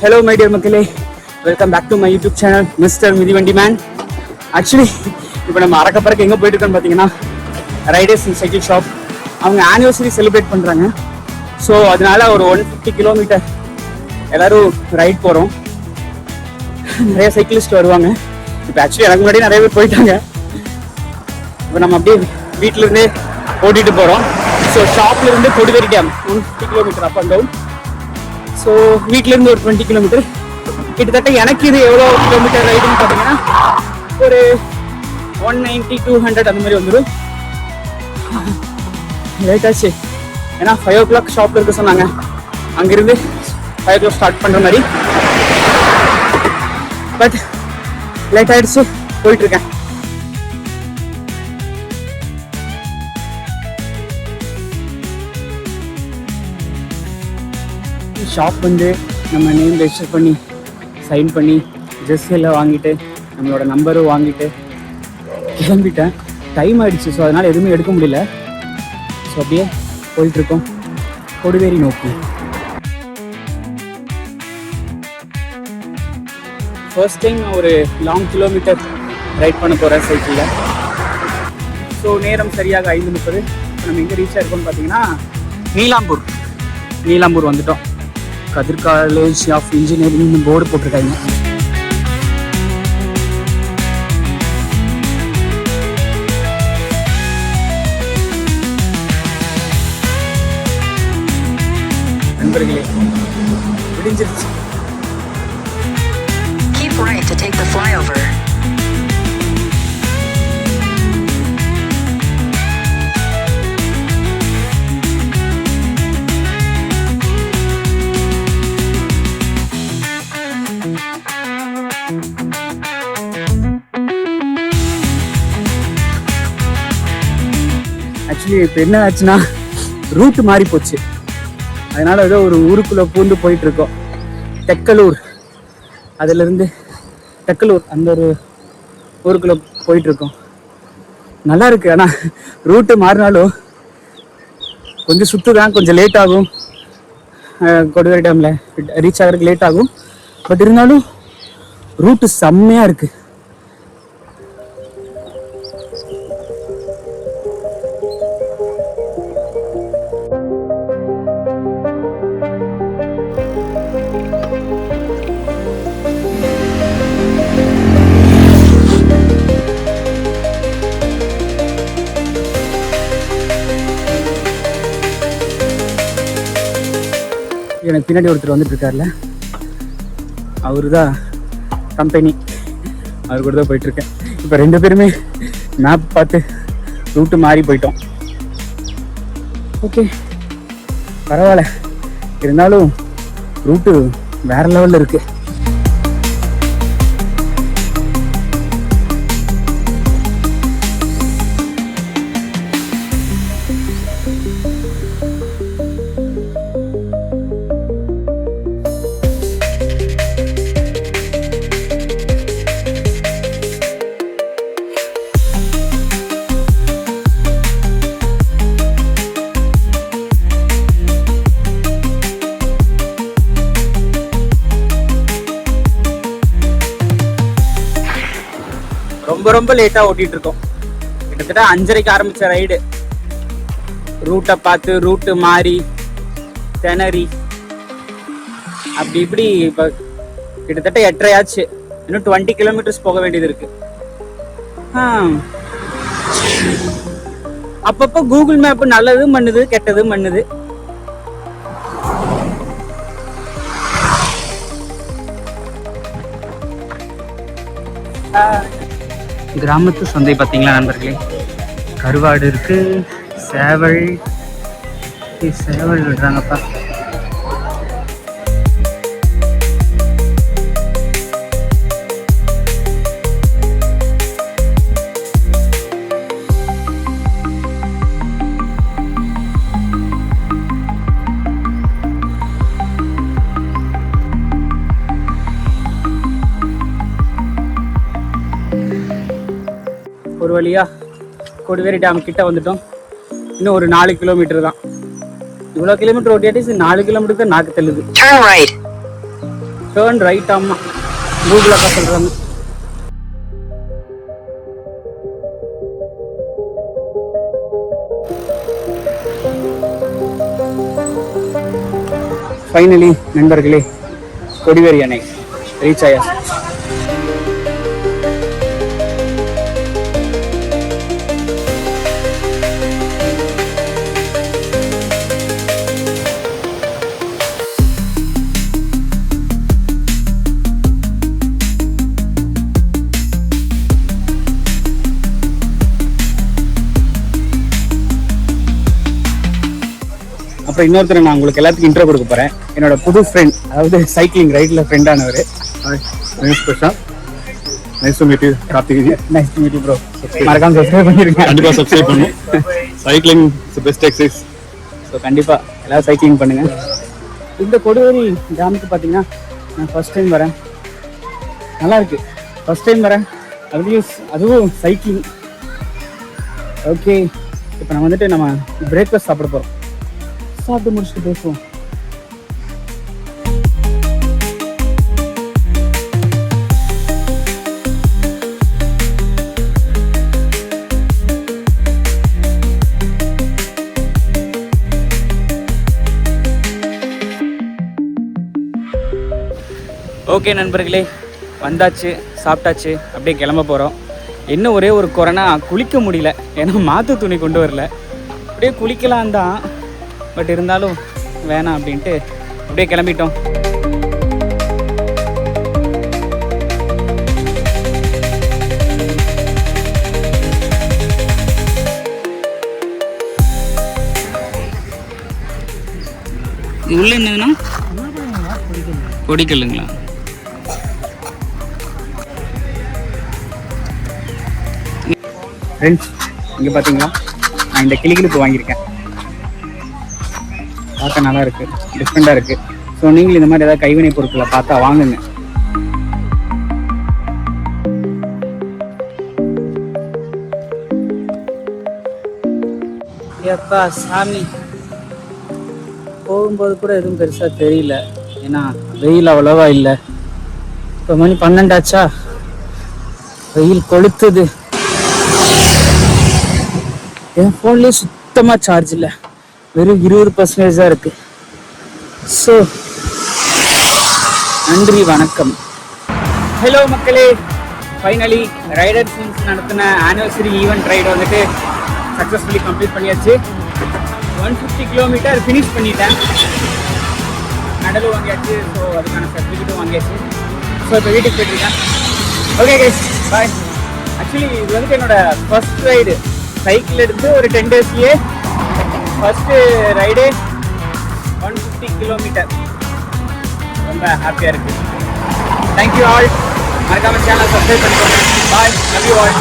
Hello my dear மக்களே, welcome back to my YouTube channel mister மிதிவண்டி man. Actually இப்போ நம்ம அரக்கப்பறக்கு எங்கே போயிட்டு இருக்கோன்னு பார்த்தீங்கன்னா ரைடர்ஸ் அண்ட் சைக்கிள் ஷாப். அவங்க ஆனிவர்சரி செலிப்ரேட் பண்ணுறாங்க. ஸோ அதனால ஒரு 150 கிலோமீட்டர் எல்லோரும் ரைட் போகிறோம். நிறைய சைக்கிளிஸ்ட் வருவாங்க. இப்போ ஆக்சுவலி எனக்கு முன்னாடி நிறைய பேர் போயிட்டாங்க. இப்போ நம்ம அப்படியே வீட்டிலேருந்தே ஓட்டிகிட்டு போகிறோம். ஸோ ஷாப்லேருந்து கொடிவேரி dam 150 kilometre up and down. So வீட்டிலேருந்து ஒரு 20 கிலோமீட்டர். கிட்டத்தட்ட எனக்கு இது எவ்வளோ கிலோமீட்டர் ரைடுன்னு பார்த்தீங்கன்னா ஒரு 190 200 அந்த மாதிரி வந்துடும். லேட் ஆச்சு, ஏன்னா 5 o'clock ஷாப்பில் இருக்க சொன்னாங்க. அங்கேருந்து 5 o'clock ஸ்டார்ட் பண்ணுற மாதிரி. பட் லேட் ஆகிடுச்சு, போயிட்டுருக்கேன். ஷாப் வந்து நம்ம நேம் ரெஜிஸ்டர் பண்ணி சைன் பண்ணி ட்ரெஸ் எல்லாம் வாங்கிட்டு நம்மளோட நம்பரும் வாங்கிட்டு கிளம்பிட்டேன். டைம் ஆகிடுச்சு. ஸோ அதனால் எதுவுமே எடுக்க முடியல. ஸோ அப்படியே போயிட்டுருக்கோம் கொடிவேரி நோக்கி. ஃபர்ஸ்ட் டைம் நான் ஒரு லாங் கிலோமீட்டர் ரைட் பண்ண போகிறேன் சைக்கிளில். ஸோ நேரம் சரியாக 5:30. நம்ம எங்கே ரீச் ஆகிருக்கோம்னு பார்த்தீங்கன்னா நீலாம்பூர் வந்துட்டோம். கதிர் காலேஜ் ஆஃப் இன்ஜினியரிங் போர்டு போட்டிருக்காங்க. நண்பர்களே, விடிஞ்சிருச்சு. Keep right to take the flyover. Actually இப்போ என்ன ஆச்சுன்னா ரூட்டு மாறி போச்சு. அதனால் ஏதோ ஒரு ஊருக்குள்ளே பூந்து போயிட்டுருக்கோம். தெக்கலூர், அதிலிருந்து தெக்கலூர் அந்த ஒரு ஊருக்குள்ளே போயிட்டுருக்கோம். நல்லா இருக்குது. ஆனால் ரூட்டு மாறினாலும் கொஞ்சம் சுற்றுதான், கொஞ்சம் லேட் ஆகும். கொடிவேரி டேமில் ரீச் ஆகிறதுக்கு லேட் ஆகும். பட் இருந்தாலும் ரூட்டு செம்மையாக இருக்குது. எனக்கு பின்னாடி ஒருத்தர் வந்துட்டு இருக்கார்ல, அவரு தான் கம்பெனி. அவர் கூட தான் போயிட்டுருக்கேன். இப்போ 2 பேருமே மேப் பார்த்து ரூட்டு மாறி போயிட்டோம். ஓகே, பரவாயில்ல. இருந்தாலும் ரூட்டு வேறு லெவலில் இருக்குது. ரொம்ப லேட்டாக ஓட்டிகிட்டு இருக்கோம். கிட்டத்தட்ட 5:30 ஆரம்பித்த ரைடு. ரூட்டை பார்த்து ரூட்டு மாறி திணறி அப்படி இப்படி இப்போ கிட்டத்தட்ட 8:30 ஆச்சு. இன்னும் 20 கிலோமீட்டர்ஸ் போக வேண்டியது இருக்கு. அப்பப்போ கூகுள் மேப் நல்லதும் பண்ணுது, கெட்டதும் பண்ணுது. கிராமத்து சந்தை பார்த்தீங்களா நண்பர்களே? கருவாடு இருக்கு, சேவல் விடுறாங்கப்பா. ஒரு வழியா கொடிவேரி டேம் கிட்ட வந்துட்டோம். இன்னும் ஒரு 4 கிலோமீட்டர் தான். இவ்வளோ கிலோமீட்டர் ஓட்டியாட்டி 4 கிலோமீட்டருக்கு நாக்கு தள்ளுது. டேர்ன் ரைட் ஆமாம் கூகுள் அக்கா சொல்கிறாங்க. ஃபைனலி நண்பர்களே கொடிவேரி அணை ரீச் ஆயாச்சு. அப்புறம் இன்னொருத்தர் நான் உங்களுக்கு எல்லாத்துக்கும் இன்ட்ரோ கொடுக்க போறேன். என்னோட புது ஃப்ரெண்ட், அதாவது சைக்கிளிங் ரைட்ல ஃப்ரெண்டானவர். Nice to meet you Karthik. Nice to meet you bro. மறக்காம சப்ஸ்கிரைப் பண்ணிருங்க. கண்டிப்பா சப்ஸ்கிரைப் பண்ணு. Cycling is best exercise. So கண்டிப்பா எல்லாரும் சைக்கிளிங் பண்ணுங்க. இந்த கொடிவேரி டேமுக்கு பார்த்தீங்கன்னா நான் ஃபர்ஸ்ட் டைம் வரேன். நல்லா இருக்கு. ஃபர்ஸ்ட் டைம் வரேன், அதுவும் சைக்கிளிங். ஓகே, இப்போ நம்ம வந்துட்டு நம்ம பிரேக்ஃபாஸ்ட் சாப்பிட போகிறோம். சாப்பிட்டு முடிச்சுட்டு பேசுவோம். ஓகே நண்பர்களே, வந்தாச்சு, சாப்பிட்டாச்சு, அப்படியே கிளம்ப போகிறோம். இன்னும் ஒரே ஒரு கொரோனா, குளிக்க முடியல. ஏன்னா மாற்று துணி கொண்டு வரல. அப்படியே குளிக்கலாம் தான், பட் இருந்தாலும் வேணாம் அப்படின்ட்டு அப்படியே கிளம்பிட்டோம். உள்ள என்னதுன்னா கொடிக்கல்லுங்களா? ஃப்ரெண்ட்ஸ், இங்கே பார்த்தீங்களா, நான் இந்த கிளிகிளிப்பு வாங்கியிருக்கேன். பார்க்க நல்லா இருக்குது, டிஃப்ரெண்ட்டாக இருக்குது. ஸோ நீங்களும் இந்த மாதிரி ஏதாவது கைவினை பொருட்களை பார்த்தா வாங்குங்க. எப்பா சாமி, போகும்போது கூட எதுவும் பெருசாக தெரியல. ஏன்னா வெயில் அவ்வளோவா இல்லை. இப்போ மணி 12 ஆச்சா, வெயில் கொளுத்துது. என் ஃபோன்லேயே சுத்தமாக சார்ஜ் இல்லை, வெறும் 20% தான் இருக்கு. ஸோ நன்றி, வணக்கம். ஹலோ மக்களே, ஃபைனலி ரைடர் சீன்ஸ் நடத்தின ஆனிவர்சரி ஈவெண்ட் ரைடு வந்துட்டு சக்ஸஸ்ஃபுல்லி கம்ப்ளீட் பண்ணியாச்சு. 150 கிலோமீட்டர் ஃபினிஷ் பண்ணிட்டேன். மெடலும் வாங்கியாச்சு, ஸோ அதுக்கான சர்டிஃபிகேட்டும் வாங்கியாச்சு. ஸோ இப்போ வீட்டுக்கு போயிட்டுருக்கேன். ஓகே கைஸ், பாய். ஆக்சுவலி இது வந்துட்டு என்னோட ஃபர்ஸ்ட் ரைடு. சைக்கிள் எடுத்து ஒரு 10 daysலயே ஃபர்ஸ்ட்டு ரைடு 150 கிலோமீட்டர். ரொம்ப ஹாப்பியாக இருக்குது. Thank you all. மறக்காம சேனல் சப்ஸ்கிரைப் பண்ணிக்கோங்க. பாய், லவ் யூ ஆல்.